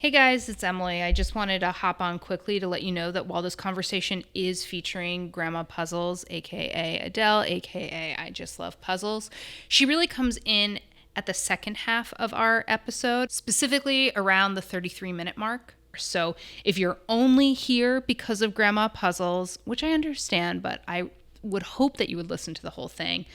Hey guys, it's Emily. I just wanted to hop on quickly to let you know that while this conversation is featuring Grandma Puzzles, aka Adele, aka I Just Love Puzzles, she really comes in at the second half of our episode, specifically around the 33-minute mark. So if you're only here because of Grandma Puzzles, which I understand, but I would hope that you would listen to the whole thing,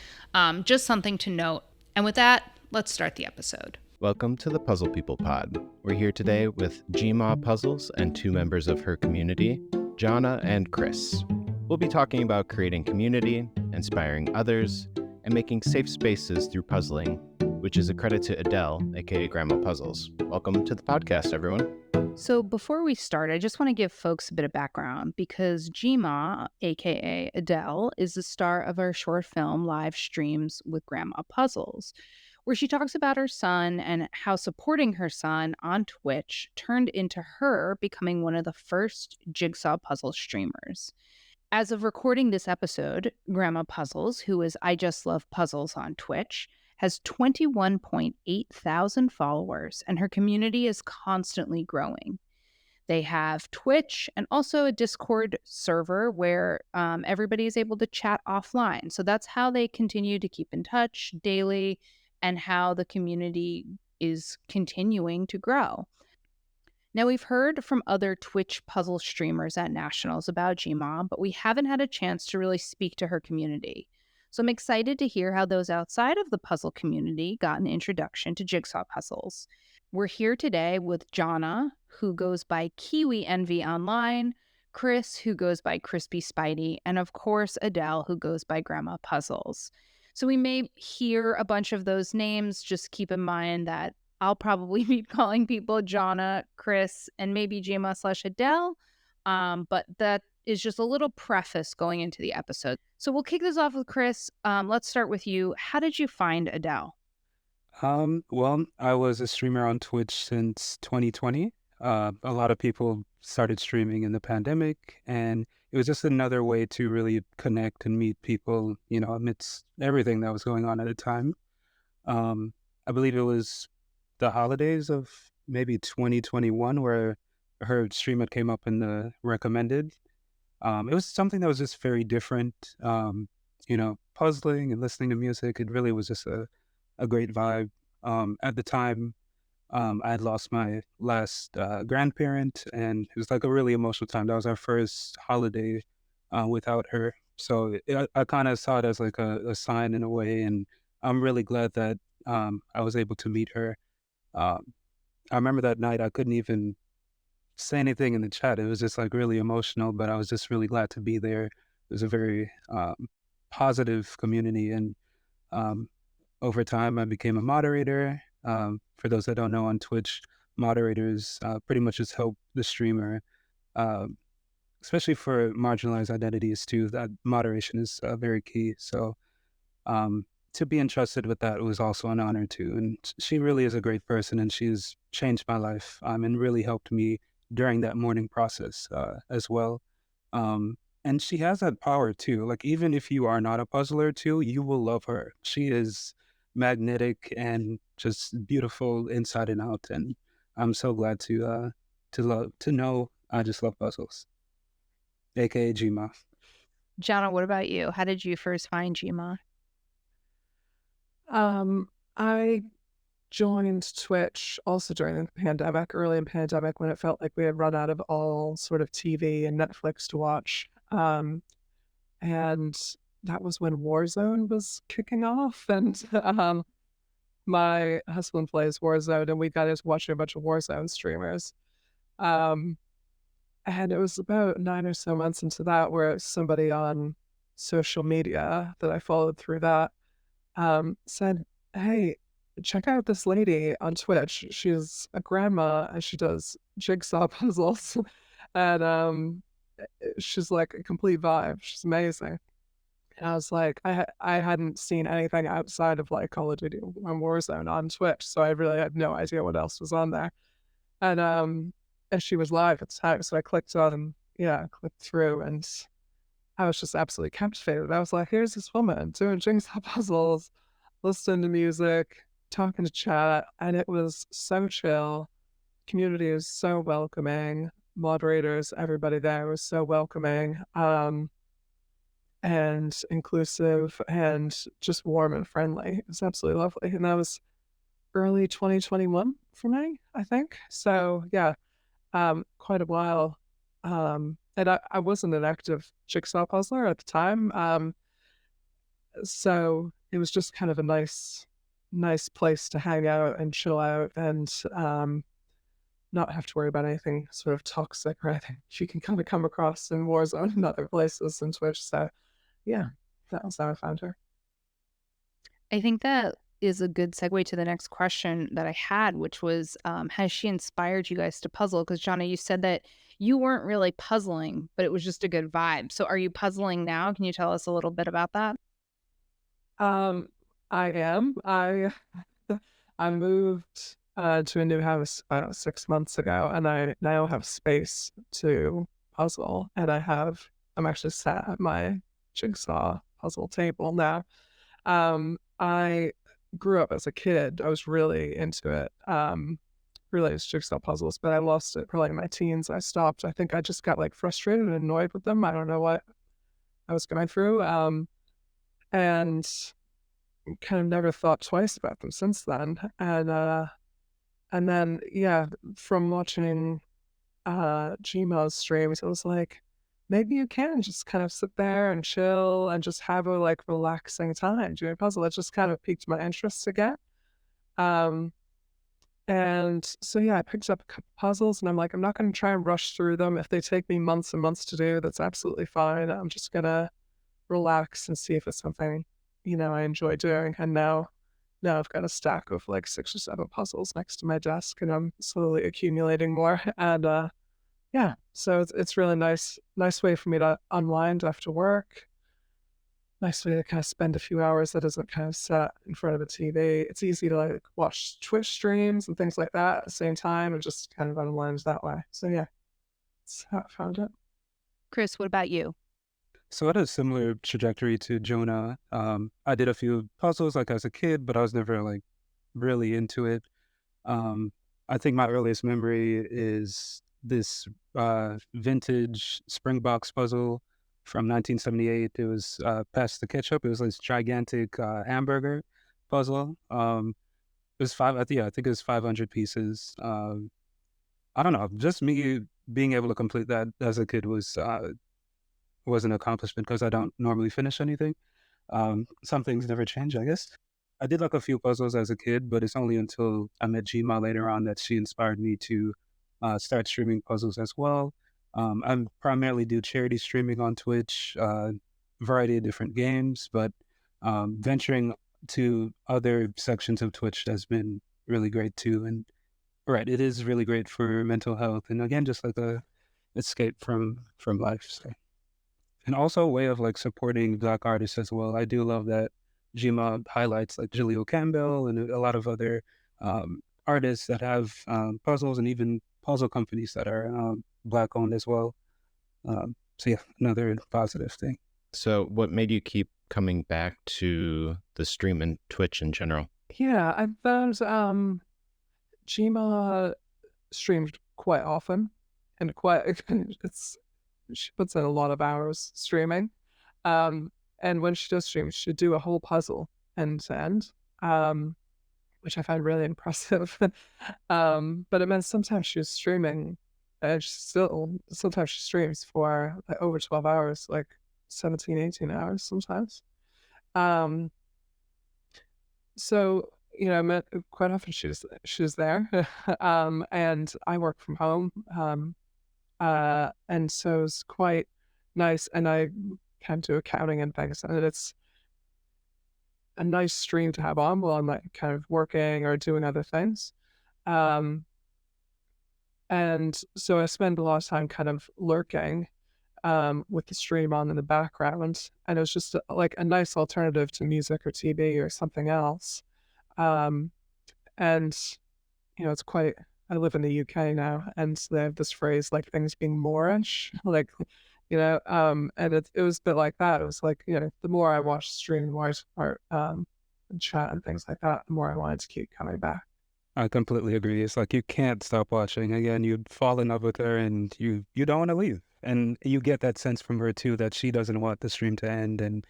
just something to note. And with that, let's start the episode. Welcome to the Puzzle People Pod. We're here today with GrandmaPuzzles and two members of her community, Jonna and Chris. We'll be talking about creating community, inspiring others, and making safe spaces through puzzling, which is a credit to Adele, aka GrandmaPuzzles. Welcome to the podcast, everyone. So before we start, I just want to give folks a bit of background because Jima, aka Adele, is the star of our short film Livestreams with Grandma Puzzles, where she talks about her son and how supporting her son on Twitch turned into her becoming one of the first jigsaw puzzle streamers. As of recording this episode, Grandma Puzzles, who is I Just Love Puzzles on Twitch, has 21.8 thousand followers, and her community is constantly growing. They have Twitch and also a Discord server where everybody is able to chat offline. So that's how they continue to keep in touch daily and how the community is continuing to grow. Now, we've heard from other Twitch puzzle streamers at Nationals about Gma, but we haven't had a chance to really speak to her community. So I'm excited to hear how those outside of the puzzle community got an introduction to jigsaw puzzles. We're here today with Jonna, who goes by Kiwi Envy online, Chris, who goes by Crispy Spidey, and of course, Adele, who goes by Grandma Puzzles. So we may hear a bunch of those names. Just keep in mind that I'll probably be calling people Jonna, Chris, and maybe Jima/Adele. But that is just a little preface going into the episode. So we'll kick this off with Chris. Let's start with you. How did you find Adele? Well, I was a streamer on Twitch since 2020. A lot of people started streaming in the pandemic, and it was just another way to really connect and meet people, amidst everything that was going on at the time. I believe it was the holidays of maybe 2021 where her stream had came up in the recommended. It was something that was just very different. Puzzling and listening to music. It really was just a great vibe. At the time, I had lost my last grandparent, and it was like a really emotional time. That was our first holiday without her. So I kind of saw it as like a sign in a way, and I'm really glad that I was able to meet her. I remember that night I couldn't even say anything in the chat. It was just like really emotional, but I was just really glad to be there. It was a very positive community, and um, over time I became a moderator. For those that don't know, on Twitch, moderators pretty much just help the streamer, uh, especially for marginalized identities too. That moderation is very key. So to be entrusted with that was also an honor too. And she really is a great person, and she's changed my life and really helped me during that mourning process as well. And she has that power too. Like, even if you are not a puzzler too, you will love her. She is magnetic and just beautiful inside and out. And I'm so glad to know I Just Love Puzzles, aka Gma. Jonna, what about you? How did you first find Jima? I joined Twitch also during the pandemic, early in pandemic, when it felt like we had run out of all sort of TV and Netflix to watch. And that was when Warzone was kicking off, and my husband plays Warzone, and we got into watching a bunch of Warzone streamers. Um, and it was about 9 or so months into that where somebody on social media that I followed through that said, "Hey, check out this lady on Twitch. She's a grandma and she does jigsaw puzzles." And she's like a complete vibe. She's amazing. And I was like, I hadn't seen anything outside of like Call of Duty and Warzone on Twitch, so I really had no idea what else was on there. And she was live at the time, so I clicked on, clicked through, and I was just absolutely captivated. I was like, here's this woman doing jigsaw puzzles, listening to music, talking to chat, and it was so chill, community is so welcoming. Moderators, everybody there was so welcoming, and inclusive and just warm and friendly. It was absolutely lovely. And that was early 2021 for me, I think. So yeah, quite a while. And I wasn't an active jigsaw puzzler at the time. So it was just kind of a nice place to hang out and chill out and not have to worry about anything sort of toxic or anything you can kind of come across in Warzone and other places in Twitch. So yeah, that was how I found her. I think that is a good segue to the next question that I had, which was, has she inspired you guys to puzzle? Because Jonna, you said that you weren't really puzzling, but it was just a good vibe. So are you puzzling now? Can you tell us a little bit about that? Um, I am. I moved to a new house about 6 months ago, and I now have space to puzzle. And I'm actually sat at my jigsaw puzzle table now. I grew up as a kid. I was really into it. Really into jigsaw puzzles, but I lost it probably in my teens. I stopped. I think I just got like frustrated and annoyed with them. I don't know what I was going through. And kind of never thought twice about them since then. And then yeah, from watching Gmail's streams, it was like maybe you can just kind of sit there and chill and just have a like relaxing time doing a puzzle. It just kind of piqued my interest again. Um and so yeah, I picked up a couple puzzles and I'm like, I'm not gonna try and rush through them. If they take me months and months to do, that's absolutely fine. I'm just gonna relax and see if it's something, I enjoy doing. And now I've got a stack of like 6 or 7 puzzles next to my desk and I'm slowly accumulating more. And yeah, so it's really nice way for me to unwind after work. Nice way to kind of spend a few hours that isn't kind of sat in front of a TV. It's easy to like watch Twitch streams and things like that at the same time and just kind of unwind that way. So yeah, that's how I found it. Chris, what about you? So I had a similar trajectory to Jonah. I did a few puzzles like as a kid, but I was never like really into it. Um, I think my earliest memory is this vintage Springboks puzzle from 1978. It was Pass the Ketchup. It was this gigantic hamburger puzzle. It was I think it was 500 pieces. I don't know, just me being able to complete that as a kid was an accomplishment because I don't normally finish anything. Some things never change, I guess. I did like a few puzzles as a kid, but it's only until I met Gma later on that she inspired me to start streaming puzzles as well. I primarily do charity streaming on Twitch, variety of different games, but venturing to other sections of Twitch has been really great too. And right, it is really great for mental health, and again, just like a escape from life. So. And also a way of like supporting Black artists as well. I do love that Gma highlights like Jaleel Campbell and a lot of other artists that have puzzles and even puzzle companies that are Black owned as well. So yeah, another positive thing. So, what made you keep coming back to the stream and Twitch in general? Yeah, I found Gma streamed quite often and quite she puts in a lot of hours streaming. And when she does stream, she'd do a whole puzzle end to end, which I find really impressive. But it meant sometimes she was streaming and sometimes she streams for like over 12 hours, like 17, 18 hours sometimes. Um, so, I met quite often she's there. And I work from home. And so it's quite nice. And I can do accounting and things, and it's a nice stream to have on while I'm like kind of working or doing other things. Um, and so I spend a lot of time kind of lurking with the stream on in the background, and it was just like a nice alternative to music or TV or something else. Um, and it's quite. I live in the UK now, and they have this phrase like things being Moorish, like and it was a bit like that. It was like the more I watched the stream, the more I start and chat and things like that, the more I wanted to keep coming back. I completely agree. It's like you can't stop watching. Again, you'd fall in love with her and you don't want to leave. And you get that sense from her too that she doesn't want the stream to end. And,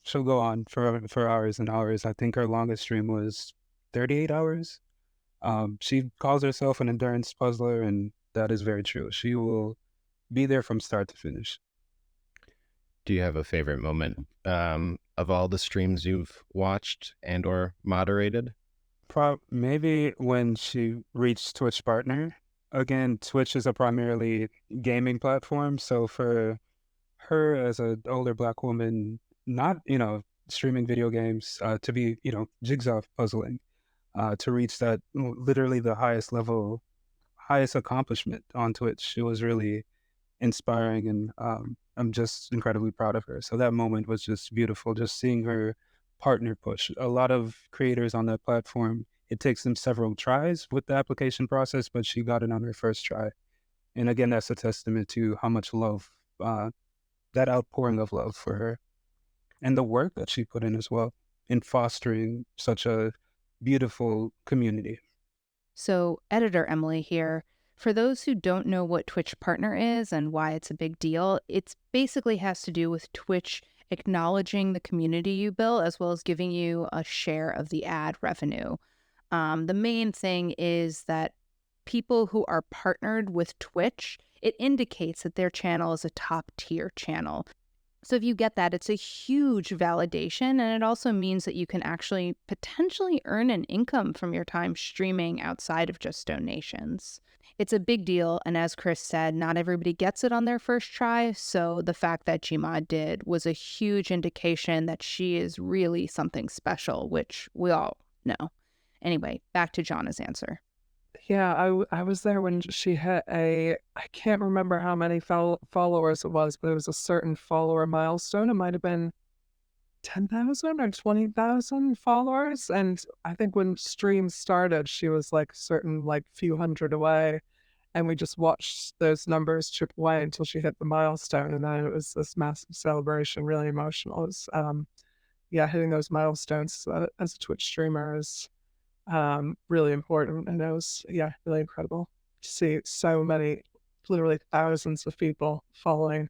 she'll go on for hours and hours. I think her longest stream was 38 hours. She calls herself an endurance puzzler, and that is very true. She will be there from start to finish. Do you have a favorite moment of all the streams you've watched and or moderated? Maybe when she reached Twitch partner. Again, Twitch is a primarily gaming platform, so for her as an older Black woman, not streaming video games, to be jigsaw puzzling, to reach that literally the highest level, highest accomplishment on Twitch, it was really inspiring, and I'm just incredibly proud of her. So that moment was just beautiful, just seeing her partner push. A lot of creators on that platform, it takes them several tries with the application process, but she got it on her first try. And again, that's a testament to how much love, that outpouring of love for her, and the work that she put in as well in fostering such a beautiful community. So, editor Emily here. For those who don't know what Twitch Partner is and why it's a big deal, it basically has to do with Twitch acknowledging the community you built as well as giving you a share of the ad revenue. The main thing is that people who are partnered with Twitch, it indicates that their channel is a top tier channel. So if you get that, it's a huge validation, and it also means that you can actually potentially earn an income from your time streaming outside of just donations. It's a big deal, and as Chris said, not everybody gets it on their first try, so the fact that Jima did was a huge indication that she is really something special, which we all know. Anyway, back to Jonna's answer. Yeah, I was there when she hit I can't remember how many followers it was, but it was a certain follower milestone. It might have been 10,000 or 20,000 followers. And I think when stream started, she was like certain like few hundred away. And we just watched those numbers chip away until she hit the milestone. And then it was this massive celebration, really emotional. It was, hitting those milestones as a Twitch streamer is really important. And it was, really incredible to see so many, literally thousands of people following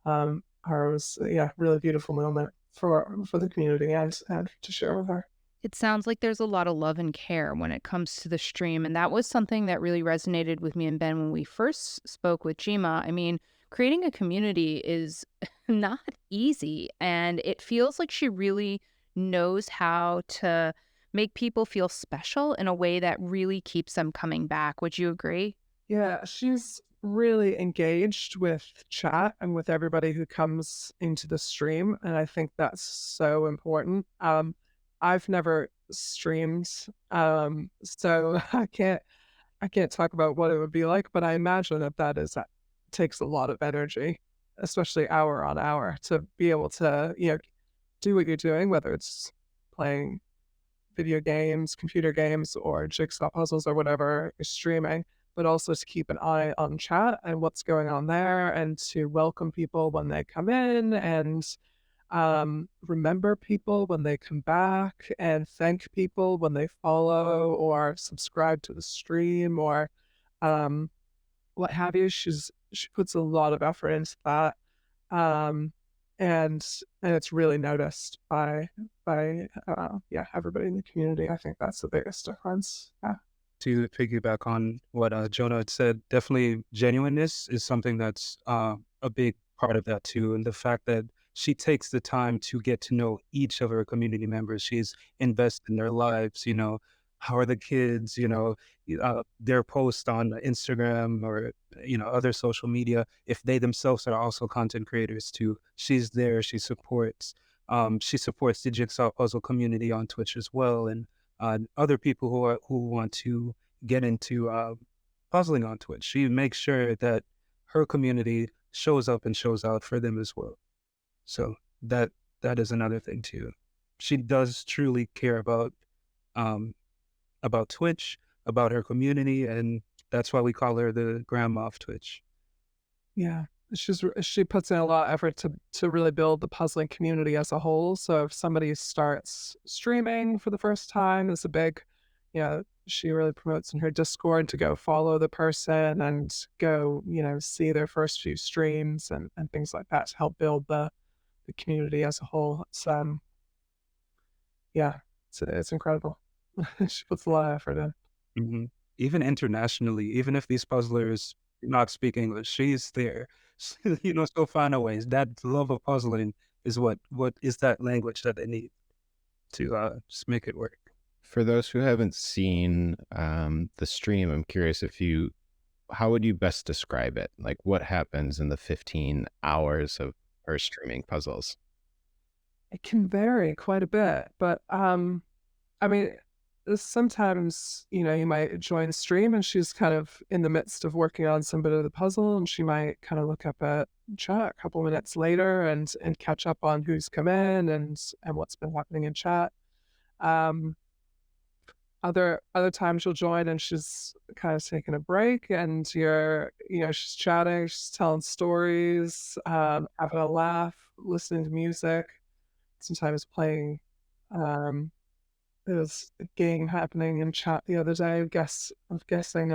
her. It was, really beautiful moment for the community and to share with her. It sounds like there's a lot of love and care when it comes to the stream. And that was something that really resonated with me and Ben when we first spoke with Jima. I mean, creating a community is not easy. And it feels like she really knows how to make people feel special in a way that really keeps them coming back. Would you agree? Yeah, she's really engaged with chat and with everybody who comes into the stream. And I think that's so important. I've never streamed, so I can't talk about what it would be like, but I imagine that takes a lot of energy, especially hour on hour, to be able to, do what you're doing, whether it's playing video games, computer games, or jigsaw puzzles or whatever you're streaming, but also to keep an eye on chat and what's going on there, and to welcome people when they come in, and remember people when they come back, and thank people when they follow or subscribe to the stream or what have you. She puts a lot of effort into that, and it's really noticed by everybody in the community. I think that's the biggest difference. Yeah. To piggyback on what Jonna had said, definitely genuineness is something that's a big part of that too. And the fact that she takes the time to get to know each of her community members. She's invested in their lives, how are the kids, their posts on Instagram or, other social media, if they themselves are also content creators too. She's there, she supports the jigsaw puzzle community on Twitch as well. And other people who want to get into puzzling on Twitch. She makes sure that her community shows up and shows out for them as well. So that is another thing too. She does truly care about Twitch, about her community, and that's why we call her the grandma of Twitch. Yeah. She puts in a lot of effort to really build the puzzling community as a whole. So if somebody starts streaming for the first time, it's a big, she really promotes in her Discord to go follow the person and go, see their first few streams and things like that to help build the community as a whole. Yeah, it's incredible. She puts a lot of effort in. Hmm. Even internationally, even if these puzzlers not speak English, she's there. So find a ways. That love of puzzling is what is that language that they need to just make it work. For those who haven't seen the stream, I'm curious how would you best describe it? Like, what happens in the 15 hours of her streaming puzzles? It can vary quite a bit, but I mean, sometimes you might join a stream and she's kind of in the midst of working on some bit of the puzzle, and she might kind of look up at chat a couple minutes later and catch up on who's come in and what's been happening in chat. Other times you'll join and she's kind of taking a break, and she's chatting, she's telling stories, having a laugh, listening to music, sometimes playing. There was a game happening in chat the other day of guessing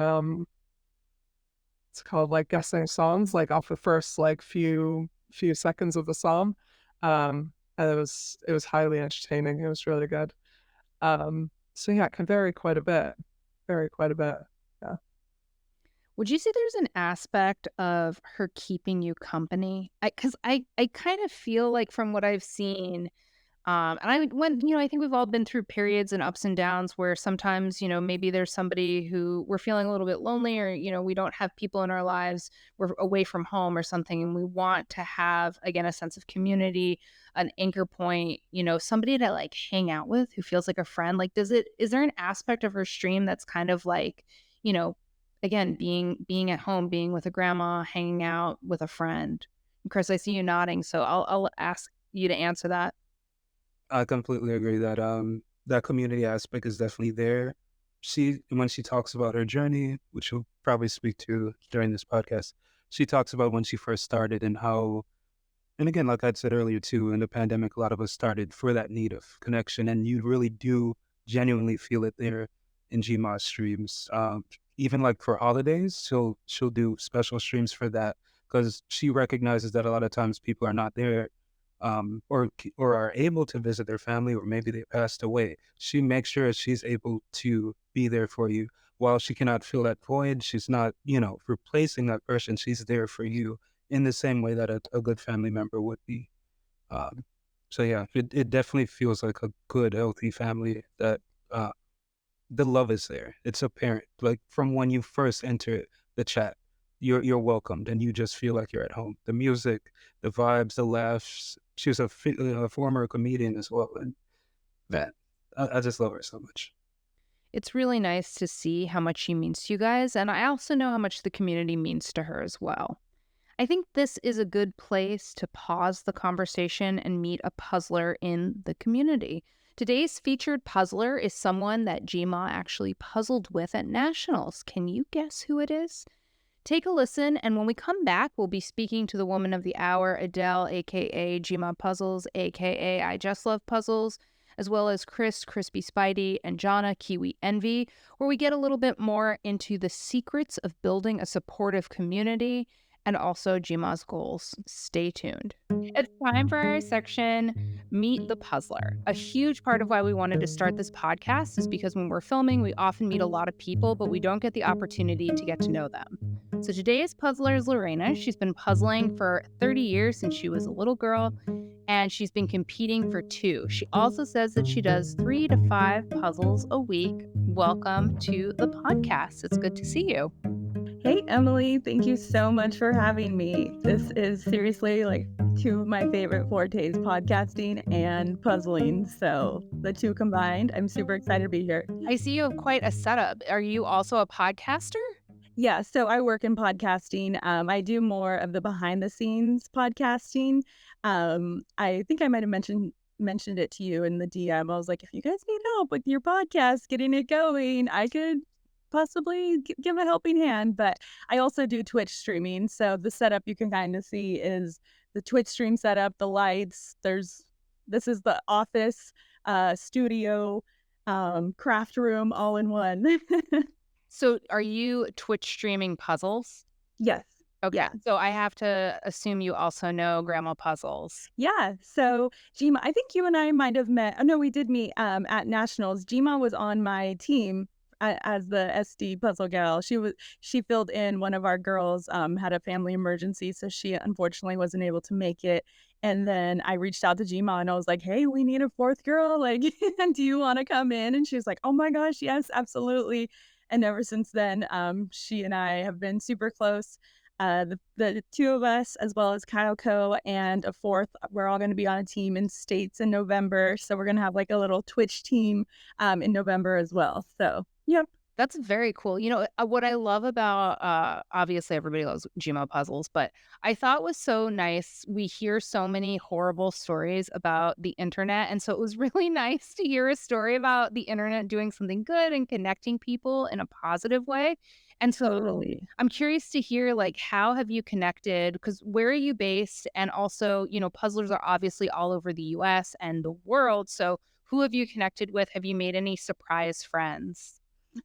it's called like guessing songs, like off the first like few seconds of the song. And it was highly entertaining. It was really good. So yeah, it can vary quite a bit. Vary quite a bit. Yeah. Would you say there's an aspect of her keeping you company? Because I kind of feel like from what I've seen, I think we've all been through periods and ups and downs where sometimes, maybe there's somebody who we're feeling a little bit lonely, or, we don't have people in our lives, we're away from home or something, and we want to have, again, a sense of community, an anchor point, somebody to like hang out with who feels like a friend. Like, is there an aspect of her stream that's kind of like, again, being at home, being with a grandma, hanging out with a friend? And Chris, I see you nodding, so I'll ask you to answer that. I completely agree that that community aspect is definitely there. When she talks about her journey, which we'll probably speak to during this podcast, she talks about when she first started and how, and again, like I'd said earlier too, in the pandemic, a lot of us started for that need of connection, and you really do genuinely feel it there in GMA streams. Even like for holidays, she'll do special streams for that, because she recognizes that a lot of times people are not there, or are able to visit their family, or maybe they passed away. She makes sure she's able to be there for you. While she cannot fill that void, she's not, replacing that person. She's there for you in the same way that a good family member would be. So yeah, it definitely feels like a good, healthy family that the love is there. It's apparent, like from when you first enter the chat. You're welcomed, and you just feel like you're at home. The music, the vibes, the laughs. She was a former comedian as well, and man, I just love her so much. It's really nice to see how much she means to you guys, and I also know how much the community means to her as well. I think this is a good place to pause the conversation and meet a puzzler in the community. Today's featured puzzler is someone that Gma actually puzzled with at Nationals. Can you guess who it is? Take a listen, and when we come back, we'll be speaking to the woman of the hour, Adele, aka GrandmaPuzzles, aka I Just Love Puzzles, as well as Chris, Crispy Spidey, and Jonna, Kiwi Envy, where we get a little bit more into the secrets of building a supportive community and also GMA's goals. Stay tuned. It's time for our section, Meet the Puzzler. A huge part of why we wanted to start this podcast is because when we're filming, we often meet a lot of people, but we don't get the opportunity to get to know them. So today's puzzler is Lorena. She's been puzzling for 30 years since she was a little girl, and she's been competing for 2. She also says that she does 3 to 5 puzzles a week. Welcome to the podcast. It's good to see you. Hey, Emily, thank you so much for having me. This is seriously like 2 of my favorite fortes, podcasting and puzzling. So the 2 combined, I'm super excited to be here. I see you have quite a setup. Are you also a podcaster? Yeah, so I work in podcasting. I do more of the behind the scenes podcasting. I think I might have mentioned it to you in the DM. I was like, if you guys need help with your podcast, getting it going, I could possibly give a helping hand. But I also do Twitch streaming. So the setup you can kind of see is the Twitch stream setup, the lights. This is the office studio. craft room all in one. So are you Twitch streaming puzzles? Yes. Okay. Yeah. So I have to assume you also know Grandma Puzzles. Yeah. So Jima, I think you and I might have met. Oh no, we did meet at Nationals. Jima was on my team as the SD puzzle gal. She filled in. One of our girls had a family emergency, so she unfortunately wasn't able to make it. And then I reached out to Jima and I was like, "Hey, we need a fourth girl. Like, do you want to come in?" And she was like, "Oh my gosh, yes, absolutely." And ever since then, she and I have been super close. The two of us, as well as Kyle Co. and a fourth, we're all going to be on a team in States in November. So we're going to have like a little Twitch team in November as well. So, yep. That's very cool. What I love about, obviously everybody loves Gmo puzzles, but I thought was so nice. We hear so many horrible stories about the internet. And so it was really nice to hear a story about the internet doing something good and connecting people in a positive way. And so Totally. I'm curious to hear, like, how have you connected? Because where are you based? And also, puzzlers are obviously all over the US and the world. So who have you connected with? Have you made any surprise friends?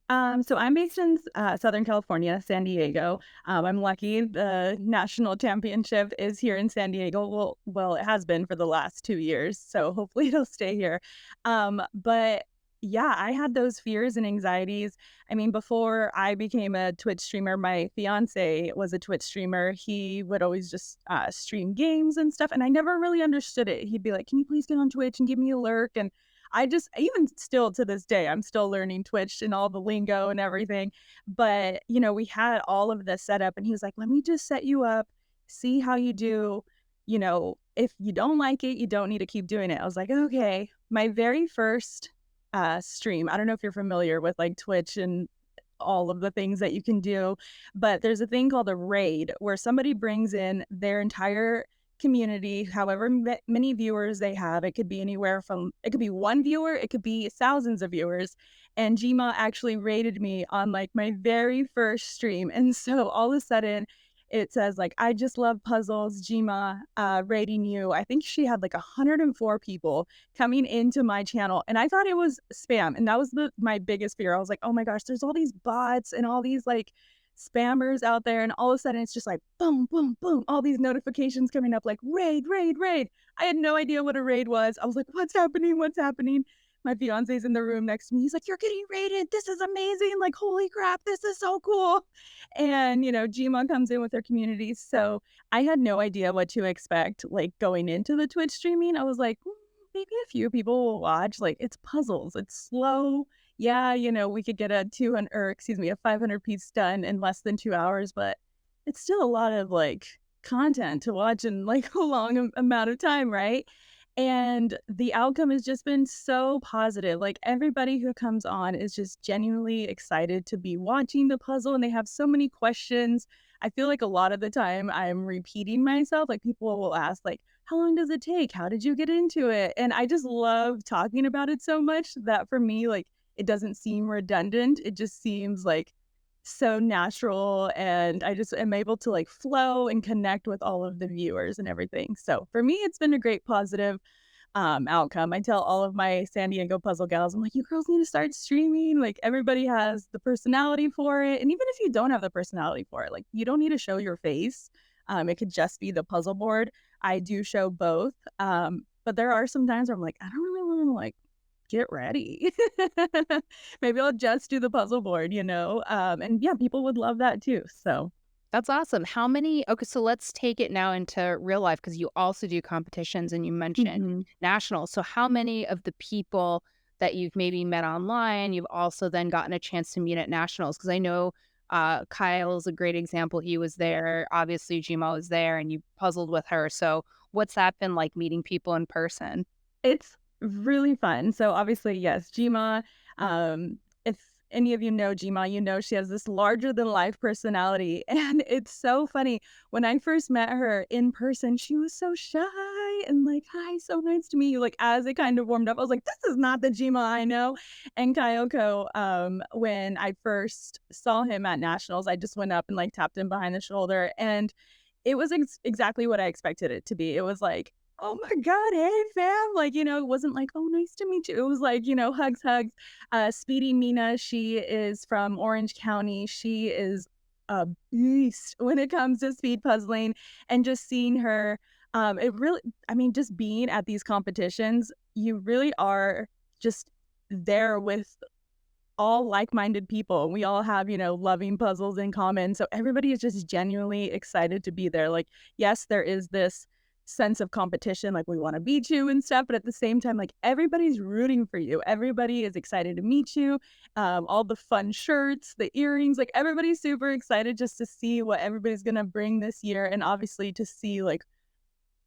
So I'm based in Southern California, San Diego. I'm lucky the national championship is here in San Diego. Well, it has been for the last 2 years, so hopefully it'll stay here. But yeah, I had those fears and anxieties. I mean, before I became a Twitch streamer, my fiance was a Twitch streamer. He would always just stream games and stuff, and I never really understood it. He'd be like, "Can you please get on Twitch and give me a lurk?" And I just, even still to this day, I'm still learning Twitch and all the lingo and everything. But, we had all of this set up and he was like, "Let me just set you up, see how you do. If you don't like it, you don't need to keep doing it." I was like, "Okay." My very first stream, I don't know if you're familiar with like Twitch and all of the things that you can do, but there's a thing called a raid where somebody brings in their entire community, however many viewers they have. It could be anywhere from, it could be one viewer, it could be thousands of viewers. And Gma actually rated me on like my very first stream. And so all of a sudden it says like, "I just love puzzles, Gma rating you." I think she had like 104 people coming into my channel. And I thought it was spam. And that was my biggest fear. I was like, "Oh my gosh, there's all these bots and all these like spammers out there." And all of a sudden it's just like boom, boom, boom, all these notifications coming up like raid, raid, raid. I had no idea what a raid was. I was like, "What's happening? What's happening?" My fiance's in the room next to me. He's like, "You're getting raided. This is amazing. Like, holy crap, this is so cool." And, Gmon comes in with their community. So I had no idea what to expect, like going into the Twitch streaming. I was like, maybe a few people will watch. Like, it's puzzles, it's slow. Yeah, we could get a 200, or excuse me, a 500 piece done in less than 2 hours, but it's still a lot of like content to watch in like a long amount of time, right? And the outcome has just been so positive. Like everybody who comes on is just genuinely excited to be watching the puzzle and they have so many questions. I feel like a lot of the time I'm repeating myself. Like people will ask like, "How long does it take? How did you get into it?" And I just love talking about it so much that for me, like it doesn't seem redundant. It just seems like so natural, and I just am able to like flow and connect with all of the viewers and everything. So for me, it's been a great positive outcome. I tell all of my San Diego puzzle gals, I'm like, "You girls need to start streaming." Like everybody has the personality for it. And even if you don't have the personality for it, like you don't need to show your face. It could just be the puzzle board. I do show both. But there are some times where I'm like, I don't really want to like get ready. Maybe I'll just do the puzzle board, and yeah, people would love that too. So That's awesome. Okay, so let's take it now into real life because you also do competitions and you mentioned mhm. nationals. So how many of the people that you've maybe met online, you've also then gotten a chance to meet at nationals? Because I know Kyle is a great example. He was there. Obviously, Gmo was there and you puzzled with her. So what's that been like meeting people in person? It's really fun. So obviously, yes, Jima. If any of you know Jima, she has this larger than life personality. And it's so funny. When I first met her in person, she was so shy and like, "Hi, so nice to meet you." Like as it kind of warmed up, I was like, "This is not the Jima I know." And Kyoko, when I first saw him at nationals, I just went up and like tapped him behind the shoulder. And it was exactly what I expected it to be. It was like, oh my God, hey fam. Like, it wasn't like, oh, nice to meet you. It was like, hugs, hugs. Speedy Mina, she is from Orange County. She is a beast when it comes to speed puzzling, and just seeing her, it really, I mean, just being at these competitions, you really are just there with all like-minded people. We all have, loving puzzles in common. So everybody is just genuinely excited to be there. Like, yes, there is this sense of competition, like we want to beat you and stuff, but at the same time, like everybody's rooting for you. Everybody is excited to meet you. All the fun shirts, the earrings, like everybody's super excited just to see what everybody's gonna bring this year, and obviously to see like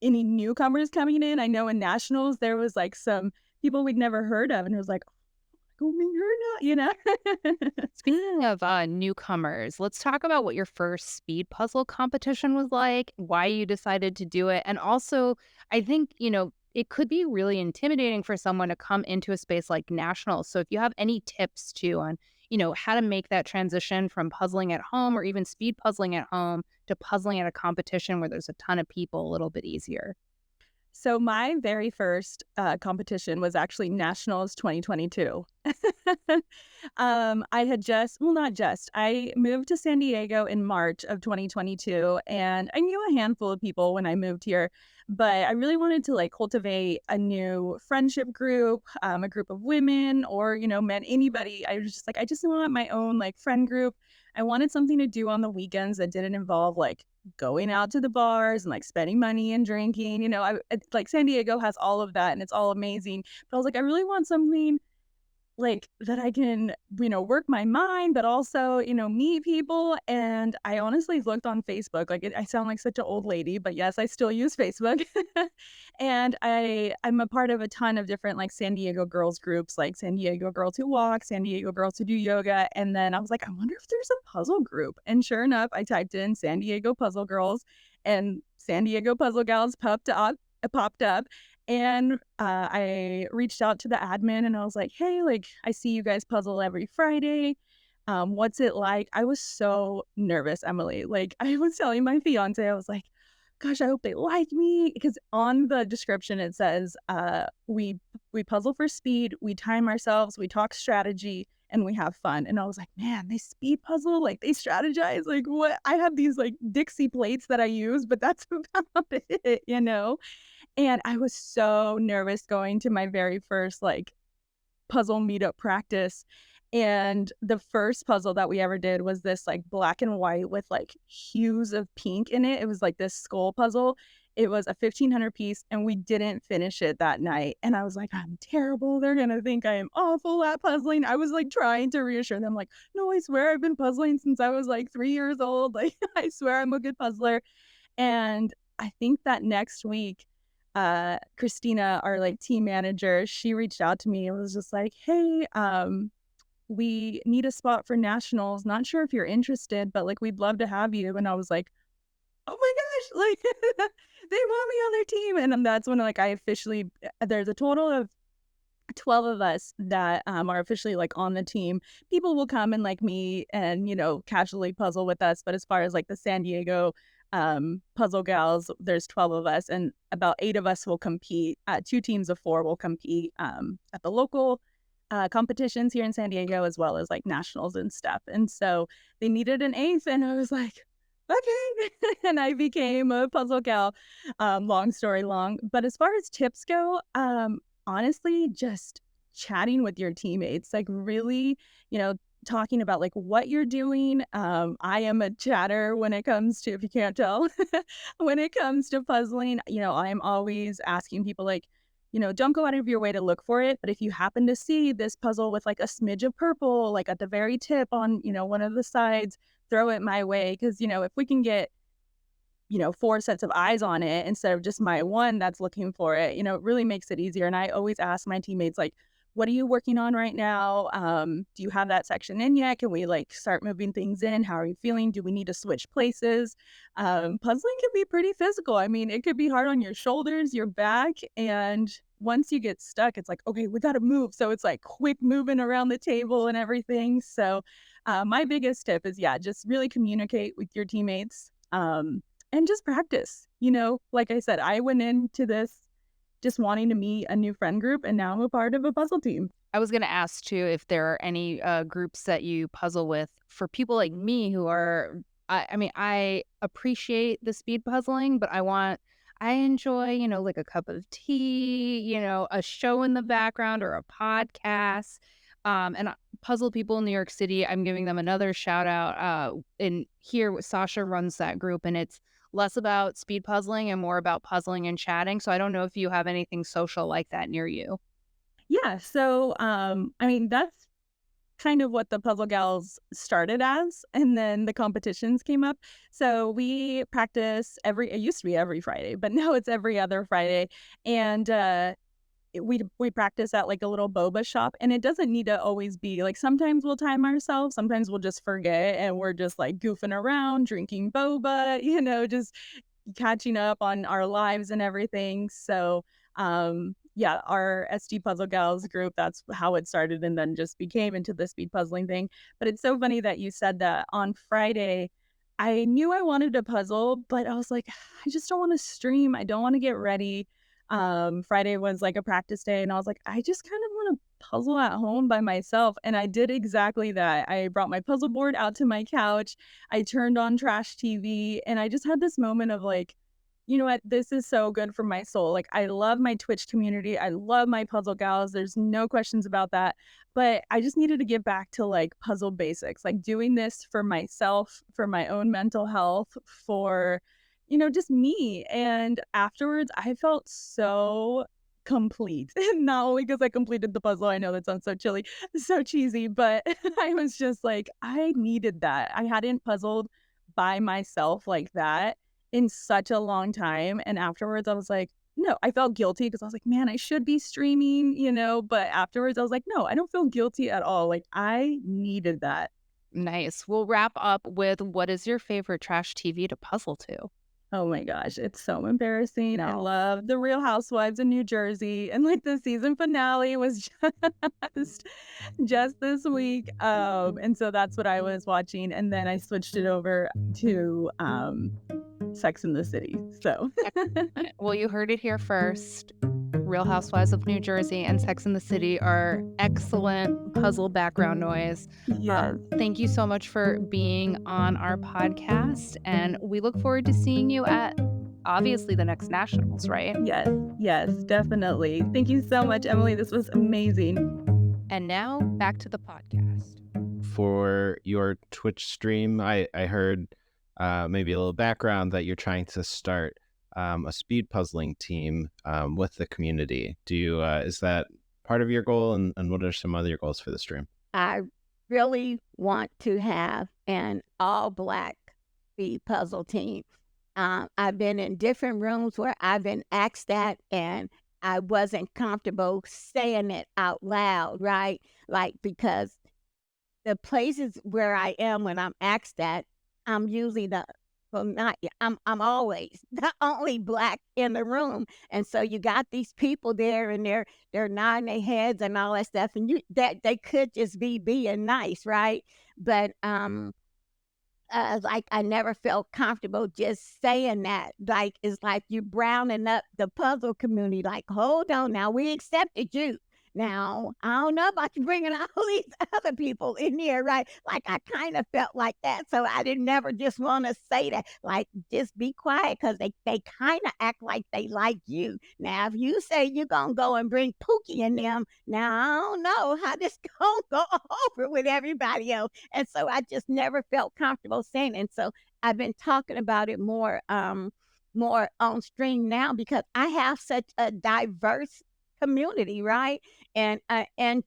any newcomers coming in. I know in nationals there was like some people we'd never heard of, and it was like, oh my God, Speaking of newcomers, let's talk about what your first speed puzzle competition was like, why you decided to do it. And also, I think, it could be really intimidating for someone to come into a space like nationals. So if you have any tips too on, how to make that transition from puzzling at home or even speed puzzling at home to puzzling at a competition where there's a ton of people a little bit easier. So my very first competition was actually Nationals 2022. I had just, well, not just, I moved to San Diego in March of 2022, and I knew a handful of people when I moved here, but I really wanted to like cultivate a new friendship group, a group of women or, men, anybody. I was just like, I just want my own like friend group. I wanted something to do on the weekends that didn't involve like going out to the bars and like spending money and drinking. Like San Diego has all of that and it's all amazing. But I was like, I really want something like that I can, work my mind, but also, meet people. And I honestly looked on Facebook. Like I sound like such an old lady, but yes, I still use Facebook. And I'm a part of a ton of different like San Diego girls groups, like San Diego Girls Who Walk, San Diego Girls Who Do Yoga. And then I was like, I wonder if there's a puzzle group. And sure enough, I typed in San Diego Puzzle Girls, and San Diego Puzzle Gals popped up. And I reached out to the admin and I was like, hey, like, I see you guys puzzle every Friday. What's it like? I was so nervous, Emily. Like, I was telling my fiance, I was like, gosh, I hope they like me. Because on the description, it says, we puzzle for speed, we time ourselves, we talk strategy, and we have fun. And I was like, man, they speed puzzle, like they strategize. Like, what? I have these like Dixie plates that I use, but that's about it. And I was so nervous going to my very first like puzzle meetup practice. And the first puzzle that we ever did was this like black and white with like hues of pink in it. It was like this skull puzzle. It was a 1,500 piece, and we didn't finish it that night. And I was like, I'm terrible. They're going to think I am awful at puzzling. I was like trying to reassure them, like, no, I swear I've been puzzling since I was like 3 years old. Like, I swear I'm a good puzzler. And I think that next week, Christina, our like team manager, she reached out to me and was just like, hey, we need a spot for nationals. Not sure if you're interested, but like we'd love to have you. And I was like, oh my gosh, like they want me on their team. And then that's when like I officially, there's a total of 12 of us that are officially like on the team. People will come and like meet and, casually puzzle with us. But as far as like the San Diego puzzle gals, there's 12 of us, and about 8 of us will compete. 2 teams of 4 will compete at the local competitions here in San Diego, as well as like nationals and stuff. And so they needed an 8th, and I was like, okay. And I became a puzzle gal. Long story long. But as far as tips go, honestly, just chatting with your teammates, like really, talking about like what you're doing. I am a chatter when it comes to, if you can't tell, when it comes to puzzling. I'm always asking people like, don't go out of your way to look for it. But if you happen to see this puzzle with like a smidge of purple, like at the very tip on, one of the sides, throw it my way. Because, if we can get 4 sets of eyes on it instead of just my one that's looking for it, it really makes it easier. And I always ask my teammates, like, what are you working on right now? Do you have that section in yet? Can we like start moving things in? How are you feeling? Do we need to switch places? Puzzling can be pretty physical. I mean, it could be hard on your shoulders, your back. And once you get stuck, it's like, okay, we got to move. So it's like quick moving around the table and everything. So my biggest tip is, just really communicate with your teammates. And just practice. Like I said, I went into this just wanting to meet a new friend group. And now I'm a part of a puzzle team. I was going to ask too if there are any groups that you puzzle with for people like me who are, I mean, I appreciate the speed puzzling, but I enjoy, like a cup of tea, a show in the background or a podcast. Puzzle people in New York City, I'm giving them another shout out. In here, Sasha runs that group, and it's less about speed puzzling and more about puzzling and chatting. So I don't know if you have anything social like that near you. Yeah. So, I mean, that's kind of what the Puzzle Gals started as, and then the competitions came up. So we practice it used to be every Friday, but now it's every other Friday. And we practice at like a little boba shop, and it doesn't need to always be like, sometimes we'll time ourselves, sometimes we'll just forget, and we're just like goofing around, drinking boba, just catching up on our lives and everything. So yeah, our SD Puzzle Gals group, that's how it started, and then just became into the speed puzzling thing. But it's so funny that you said that. On Friday, I knew I wanted to puzzle, but I was like, I just don't want to stream. I don't want to get ready. Friday was like a practice day, and I was like, I just kind of want to puzzle at home by myself. And I did exactly that. I brought my puzzle board out to my couch. I turned on trash TV, and I just had this moment of like, you know what? This is so good for my soul. Like, I love my Twitch community. I love my puzzle gals. There's no questions about that. But I just needed to get back to like puzzle basics, like doing this for myself, for my own mental health, for, just me. And afterwards, I felt so complete. Not only because I completed the puzzle. I know that sounds so so cheesy, but I was just like, I needed that. I hadn't puzzled by myself like that in such a long time. And afterwards I was like, no, I felt guilty because I was like, man, I should be streaming, but afterwards I was like, no, I don't feel guilty at all. Like, I needed that. Nice. We'll wrap up with, what is your favorite trash TV to puzzle to? Oh my gosh, it's so embarrassing. I No. love The Real Housewives of New Jersey, and like the season finale was just this week. And so that's what I was watching, and then I switched it over to Sex in the City. So Well, you heard it here first. Real Housewives of New Jersey and Sex in the City are excellent puzzle background noise. yes. Thank you so much for being on our podcast, and we look forward to seeing you at, obviously, the next nationals, right? Yes, definitely. Thank you so much, Emily. This was amazing. And now back to the podcast. For your Twitch stream, I heard maybe a little background that you're trying to start a speed puzzling team with the community. Is that part of your goal, and what are some other goals for the stream? I really want to have an all-black speed puzzle team. I've been in different rooms where I've been asked that, and I wasn't comfortable saying it out loud, right? Like, because the places where I am when I'm asked that, I'm usually I'm always the only black in the room. And so you got these people there, and they're nodding their heads and all that stuff, and that they could just be being nice, right? But like, I never felt comfortable just saying that. Like, it's like you browning up the puzzle community. Like, hold on now, we accepted you. Now, I don't know about you bringing all these other people in here, right? Like, I kind of felt like that. So I didn't never just want to say that, like, just be quiet, because they kind of act like they like you. Now, if you say you're going to go and bring Pookie in them, now I don't know how this going to go over with everybody else. And so I just never felt comfortable saying it. And so I've been talking about it more on stream now, because I have such a diverse community, right? And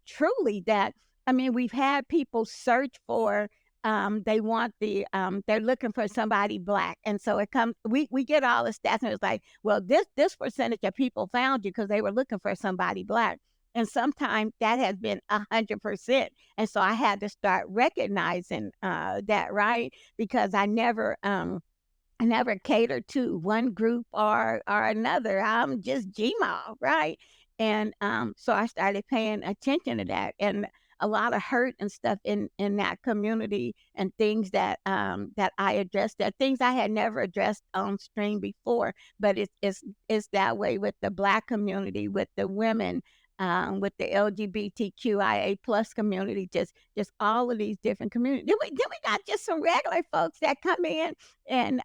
truly that, I mean, we've had people search for, they want they're looking for somebody black. And so it comes, we get all the stats, and it's like, well, this percentage of people found you because they were looking for somebody black. And sometimes that has been 100%. And so I had to start recognizing that, right? Because I never catered to one group or another. I'm just Gma, right? And so I started paying attention to that. And a lot of hurt and stuff in that community, and things that that I addressed, that things I had never addressed on stream before. But it's that way with the Black community, with the women, with the LGBTQIA plus community, just all of these different communities. Then we got just some regular folks that come in and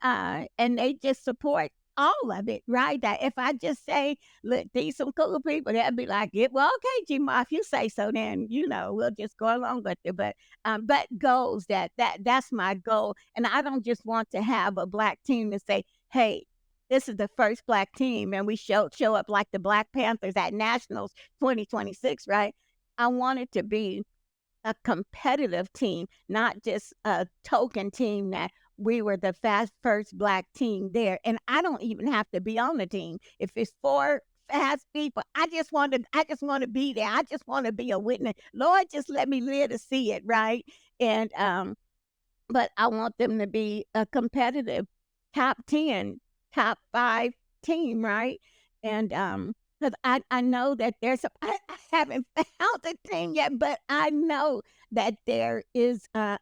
they just support all of it, right? That if I just say, look, these some cool people, they'll be like, yeah, well, okay, G-Ma, if you say so, then we'll just go along with it. But goals, that's my goal. And I don't just want to have a Black team to say, hey, this is the first Black team, and we show up like the Black Panthers at Nationals 2026, right? I want it to be a competitive team, not just a token team that we were the first Black team there. And I don't even have to be on the team. If it's 4 fast people, I just want to be there. I just want to be a witness. Lord, just let me live to see it, right? And but I want them to be a competitive top 10, top 5 team, right? And because I know that I haven't found a team yet, but I know that there is one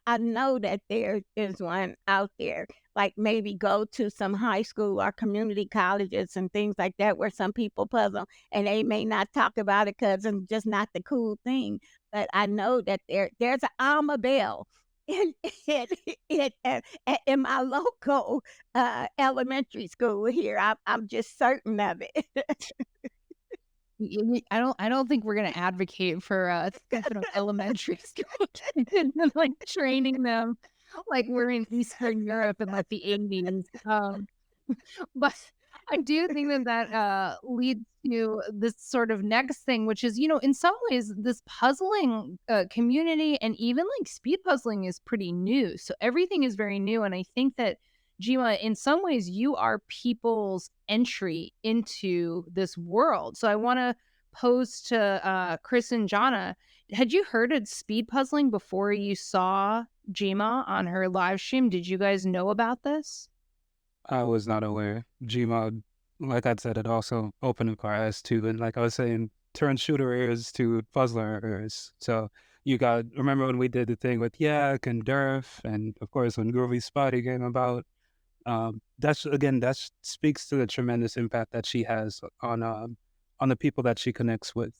out there. Like maybe go to some high school or community colleges and things like that, where some people puzzle and they may not talk about it because it's just not the cool thing. But I know that there's an Alma Bell in in my local elementary school here. I'm just certain of it. I don't think we're gonna advocate for elementary school kids and like training them like we're in Eastern Europe in like the 80s. But I do think that leads to this sort of next thing, which is, in some ways, this puzzling community and even like speed puzzling is pretty new. So everything is very new. And I think that, Jima, in some ways, you are people's entry into this world. So I want to pose to Chris and Jonna, had you heard of speed puzzling before you saw Jima on her live stream? Did you guys know about this? I was not aware. Gmod, like I said, it also opened up our eyes too. And like I was saying, turned shooter ears to puzzler ears. So remember when we did the thing with Yak and Durf, and of course when Groovy Spotty came about. That speaks to the tremendous impact that she has on the people that she connects with.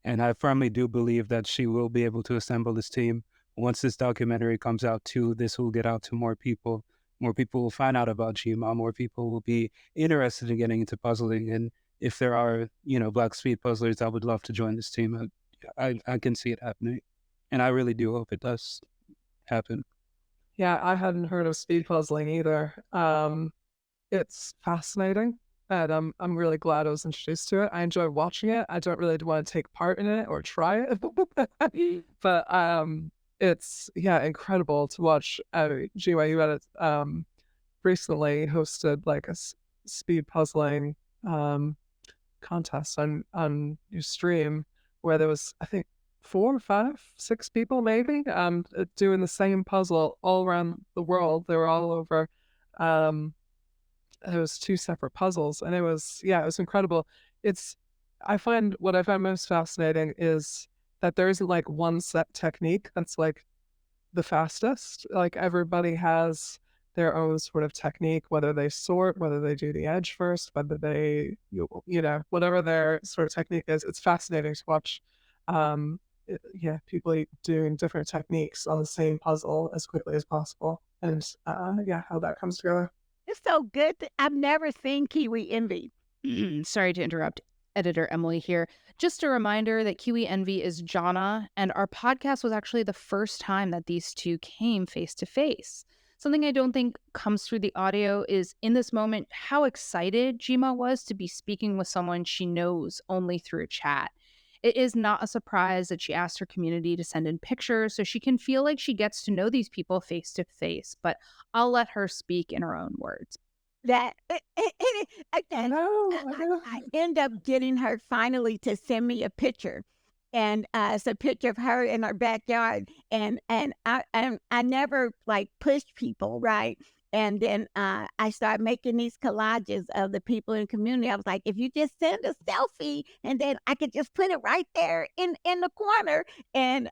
And I firmly do believe that she will be able to assemble this team. Once this documentary comes out too, this will get out to more people. More people will find out about Gma. More people will be interested in getting into puzzling. And if there are, Black speed puzzlers, I would love to join this team. I can see it happening. And I really do hope it does happen. Yeah, I hadn't heard of speed puzzling either. It's fascinating, and I'm really glad I was introduced to it. I enjoy watching it. I don't really want to take part in it or try it, but it's incredible to watch. Gma, you had recently hosted like a speed puzzling contest on your stream where there was, I think, 4, 5, 6 people maybe doing the same puzzle all around the world. They were all over. There was 2 separate puzzles, and it was incredible. I find what I find most fascinating is that there isn't like one set technique that's like the fastest. Like everybody has their own sort of technique, whether they sort, whether they do the edge first, whether they, whatever their sort of technique is. It's fascinating to watch. People doing different techniques on the same puzzle as quickly as possible, and how that comes together. It's so good. I've never seen Kiwi Envy. Sorry to interrupt, editor Emily here. Just a reminder that Kiwi Envy is Jonna, and our podcast was actually the first time that these two came face to face. Something I don't think comes through the audio is, in this moment, how excited Jima was to be speaking with someone she knows only through chat. It is not a surprise that she asked her community to send in pictures so she can feel like she gets to know these people face to face, but I'll let her speak in her own words. I end up getting her finally to send me a picture, and it's a picture of her in our backyard, and I never like push people, right? And then I started making these collages of the people in the community. I was like, if you just send a selfie, and then I could just put it right there in the corner. And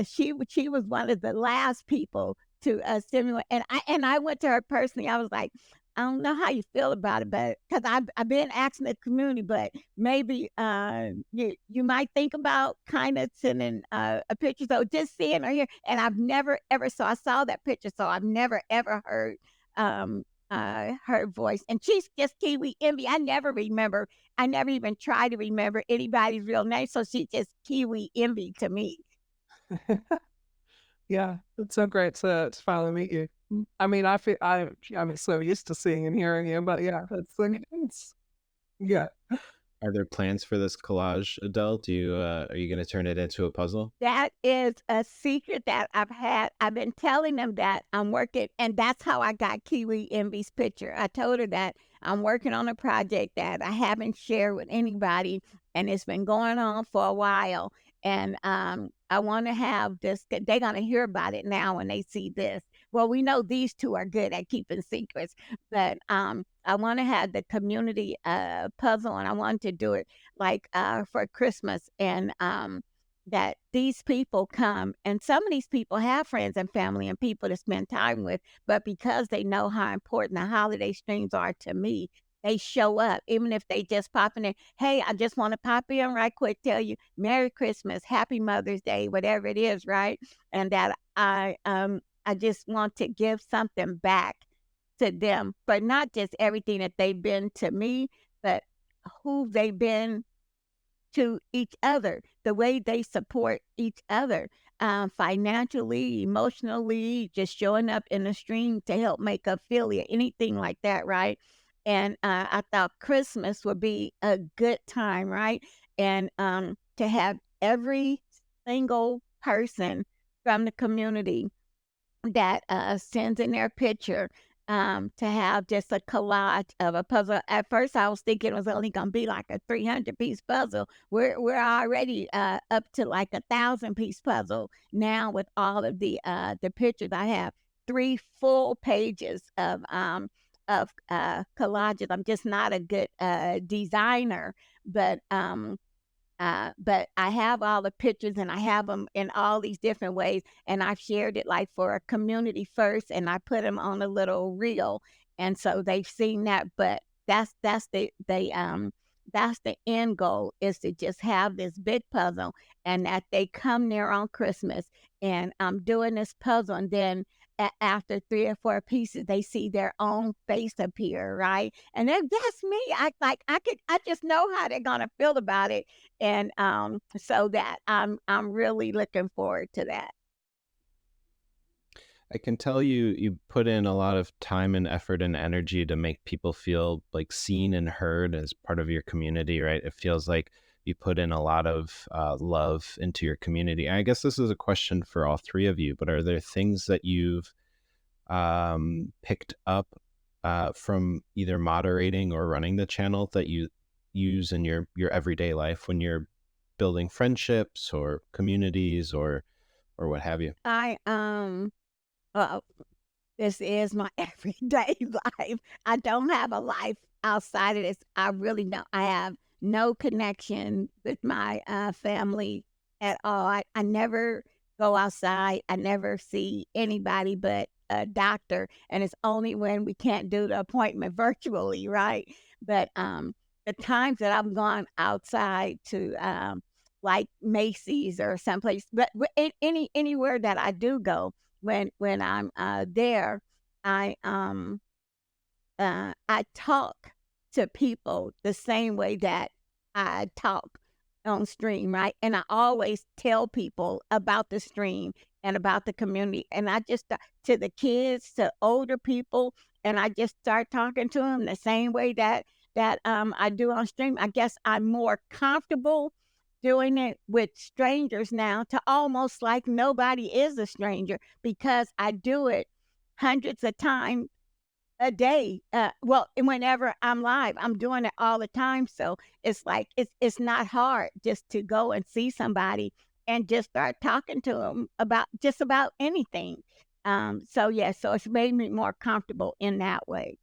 she was one of the last people to send me. And I went to her personally. I was like, I don't know how you feel about it, but because I've been asking the community, but maybe you might think about kind of sending a picture. So just seeing her here, and I've never ever I saw that picture, so I've never ever heard her voice, and she's just Kiwi Envy. I never even tried to remember anybody's real name, so she's just Kiwi Envy to me. Yeah, it's so great to finally meet you. I mean, I'm so used to seeing and hearing you, but yeah, it's yeah. Are there plans for this collage, Adele? Are you going to turn it into a puzzle? That is a secret that I've had. I've been telling them that I'm working, and that's how I got Kiwi Envy's picture. I told her that I'm working on a project that I haven't shared with anybody, and it's been going on for a while. And I want to have this. They're gonna hear about it now when they see this. Well, we know these two are good at keeping secrets, but I want to have the community puzzle, and I want to do it like for Christmas, and that these people come, and some of these people have friends and family and people to spend time with, but because they know how important the holiday streams are to me, they show up, even if they just pop in there. Hey, I just want to pop in right quick, tell you Merry Christmas, Happy Mother's Day, whatever it is, right? And that I just want to give something back to them, but not just everything that they've been to me, but who they've been to each other, the way they support each other, financially, emotionally, just showing up in the stream to help make affiliate, anything like that, right? And I thought Christmas would be a good time, right? And to have every single person from the community that sends in their picture, to have just a collage of a puzzle. At first, I was thinking it was only going to be like a 300-piece puzzle. We're already up to like 1,000-piece puzzle now with all of the pictures. I have 3 full pages of collages. I'm just not a good designer, but I have all the pictures, and I have them in all these different ways, and I've shared it like for a community first, and I put them on a little reel, and so they've seen that. But that's the end goal, is to just have this big puzzle, and that they come there on Christmas, and I'm doing this puzzle, and then after 3 or 4 pieces, they see their own face appear, right? And that's me. I just know how they're gonna feel about it, and so that I'm really looking forward to that. I can tell you put in a lot of time and effort and energy to make people feel like seen and heard as part of your community, right? It feels like you put in a lot of love into your community. And I guess this is a question for all 3 of you, but are there things that you've picked up from either moderating or running the channel that you use in your everyday life when you're building friendships or communities or what have you? This is my everyday life. I don't have a life outside of this. I really don't. I have no connection with my family at all. I never go outside. I never see anybody but a doctor, and it's only when we can't do the appointment virtually, right? But the times that I've gone outside to like Macy's or someplace, but anywhere that I do go, when I'm there, I talk to people the same way that I talk on stream, right? And I always tell people about the stream and about the community, and I just to the kids, to older people, and I just start talking to them the same way that I do on stream. I guess I'm more comfortable doing it with strangers now, to almost like nobody is a stranger, because I do it hundreds of times a day. Well, whenever I'm live, I'm doing it all the time. So it's like, it's not hard just to go and see somebody and just start talking to them about just about anything. So yeah, so it's made me more comfortable in that way.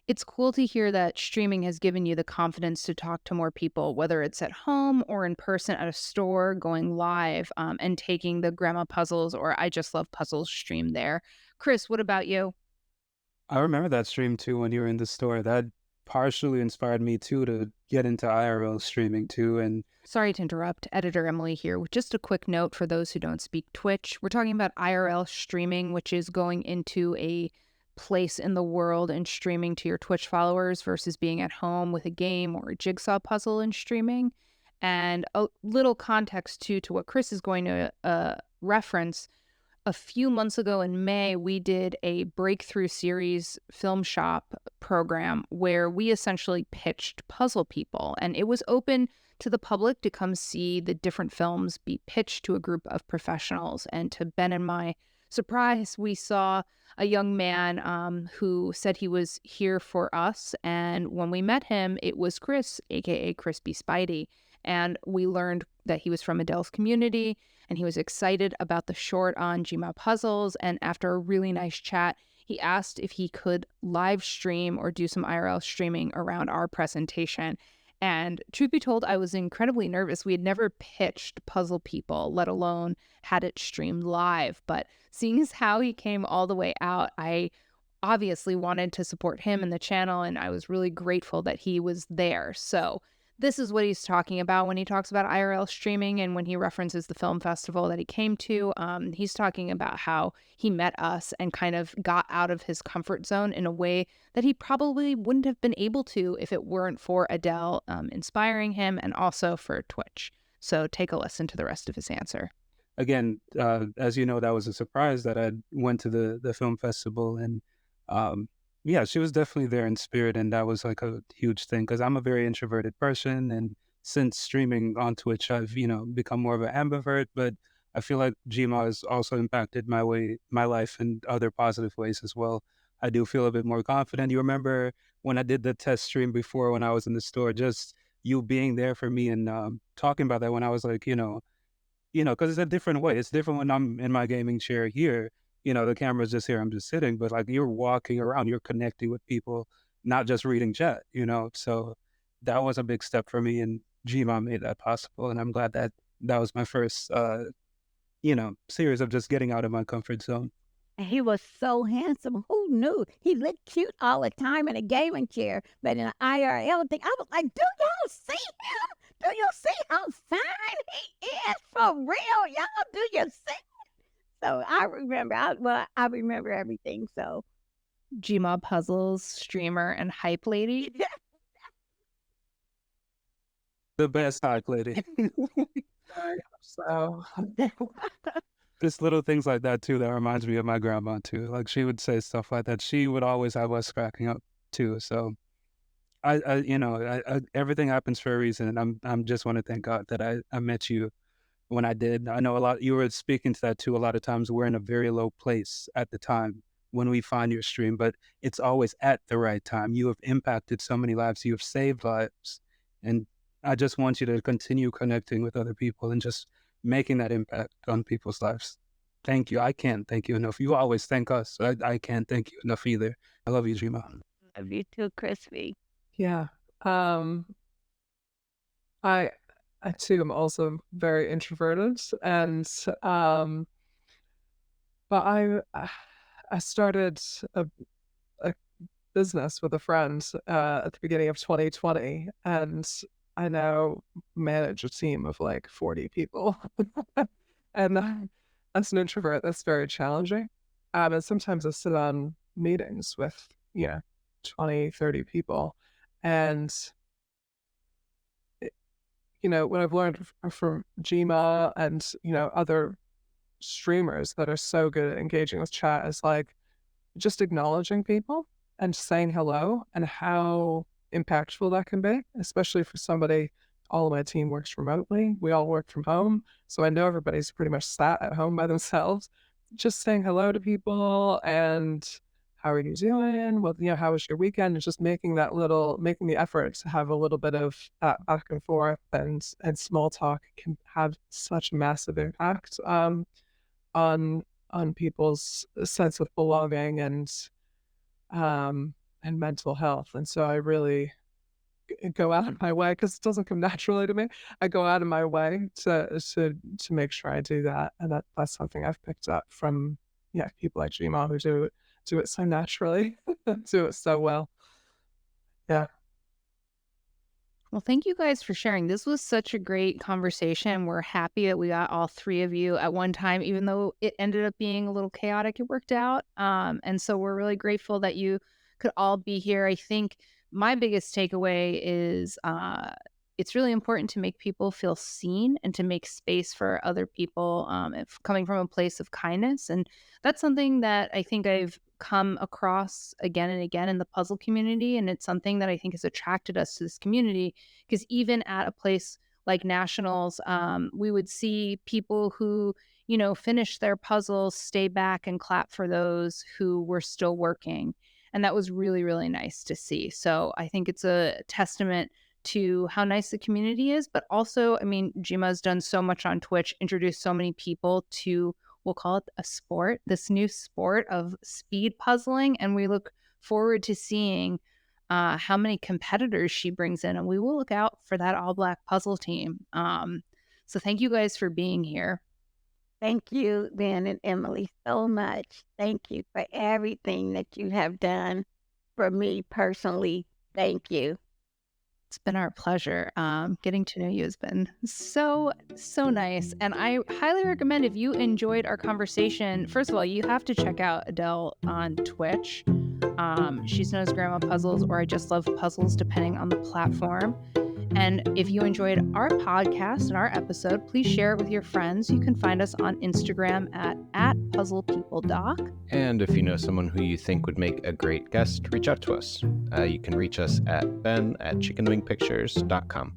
It's cool to hear that streaming has given you the confidence to talk to more people, whether it's at home or in person at a store, going live, and taking the Grandma Puzzles or I Just Love Puzzles stream there. Chris, what about you? I remember that stream too when you were in the store. That partially inspired me too to get into IRL streaming too. And Sorry to interrupt, editor Emily here. With just a quick note for those who don't speak Twitch, we're talking about IRL streaming, which is going into a place in the world and streaming to your Twitch followers versus being at home with a game or a jigsaw puzzle and streaming. And a little context too to what Chris is going to reference. A few months ago in May, we did a breakthrough series film shop program where we essentially pitched puzzle people, and it was open to the public to come see the different films be pitched to a group of professionals. And to Ben and my surprise, we saw a young man who said he was here for us. And when we met him, it was Chris, aka Crispy Spidey. And we learned that he was from Adele's community and he was excited about the short on GrandmaPuzzles. And after a really nice chat, he asked if he could live stream or do some IRL streaming around our presentation. And truth be told, I was incredibly nervous. We had never pitched puzzle people, let alone had it streamed live. But seeing as how he came all the way out, I obviously wanted to support him and the channel, and I was really grateful that he was there. So this is what he's talking about when he talks about IRL streaming and when he references the film festival that he came to. He's talking about how he met us and kind of got out of his comfort zone in a way that he probably wouldn't have been able to if it weren't for Adele inspiring him and also for Twitch. So take a listen to the rest of his answer. again, as you know, that was a surprise that I went to the film festival, and yeah, she was definitely there in spirit, and that was like a huge thing because I'm a very introverted person, and since streaming on Twitch, I've become more of an ambivert, but I feel like Gma has also impacted my life in other positive ways as well. I do feel a bit more confident. You remember when I did the test stream before when I was in the store, just you being there for me and talking about that when I was like, because it's a different way. It's different when I'm in my gaming chair here. The camera's just here. I'm just sitting, but like you're walking around, you're connecting with people, not just reading chat. So that was a big step for me, and Gma made that possible. And I'm glad that that was my first, series of just getting out of my comfort zone. And he was so handsome. Who knew? He looked cute all the time in a gaming chair, but in an IRL thing, I was like, do y'all see him? Do you see how fine he is for real? Y'all, do you see? So I remember, I remember everything. So GrandmaPuzzles streamer and hype lady. The best hype lady. So Just little things like that too that reminds me of my grandma too. Like she would say stuff like that. She would always have us cracking up too. So everything happens for a reason, and I'm just want to thank God that I met you when I did. I know a lot. You were speaking to that too. A lot of times we're in a very low place at the time when we find your stream, but it's always at the right time. You have impacted so many lives. You have saved lives, and I just want you to continue connecting with other people and just making that impact on people's lives. Thank you. I can't thank you enough. You always thank us. I can't thank you enough either. I love you, Jima. love you too, Crispy. yeah, I too am also very introverted, and but I started a business with a friend at the beginning of 2020, and I now manage a team of like 40 people. And as an introvert, that's very challenging. And sometimes I sit on meetings with, 20, 30 people. And, what I've learned from Gma and, other streamers that are so good at engaging with chat is like just acknowledging people and saying hello and how impactful that can be, especially for somebody. All of my team works remotely. We all work from home. So I know everybody's pretty much sat at home by themselves. Just saying hello to people and how are you doing? Well, how was your weekend? And just making the effort to have a little bit of back and forth and small talk can have such massive impact on on people's sense of belonging and mental health. And so I really go out of my way, because it doesn't come naturally to me. I go out of my way to make sure I do that, and that's something I've picked up from people like Gma who do it so naturally, do it so well. Yeah. Well, thank you guys for sharing. This was such a great conversation. We're happy that we got all three of you at one time, even though it ended up being a little chaotic. It worked out. And so we're really grateful that you could all be here. I think my biggest takeaway is it's really important to make people feel seen and to make space for other people, if coming from a place of kindness. And that's something that I think I've come across again and again in the puzzle community. And it's something that I think has attracted us to this community, because even at a place like Nationals, we would see people who, finish their puzzles, stay back and clap for those who were still working. And that was really, really nice to see. So I think it's a testament to how nice the community is. But also, I mean, Jima's done so much on Twitch, introduced so many people to, we'll call it a sport, this new sport of speed puzzling. And we look forward to seeing how many competitors she brings in. And we will look out for that all Black puzzle team. So thank you guys for being here. Thank you, Ben and Emily, so much. Thank you for everything that you have done for me personally. Thank you. It's been our pleasure. Getting to know you has been so, so nice. And I highly recommend, if you enjoyed our conversation, first of all, you have to check out Adele on Twitch. She's known as GrandmaPuzzles, or I Just Love Puzzles, depending on the platform. And if you enjoyed our podcast and our episode, please share it with your friends. You can find us on Instagram at @PuzzlePeopleDoc. And if you know someone who you think would make a great guest, reach out to us. You can reach us at ben@chickenwingpictures.com.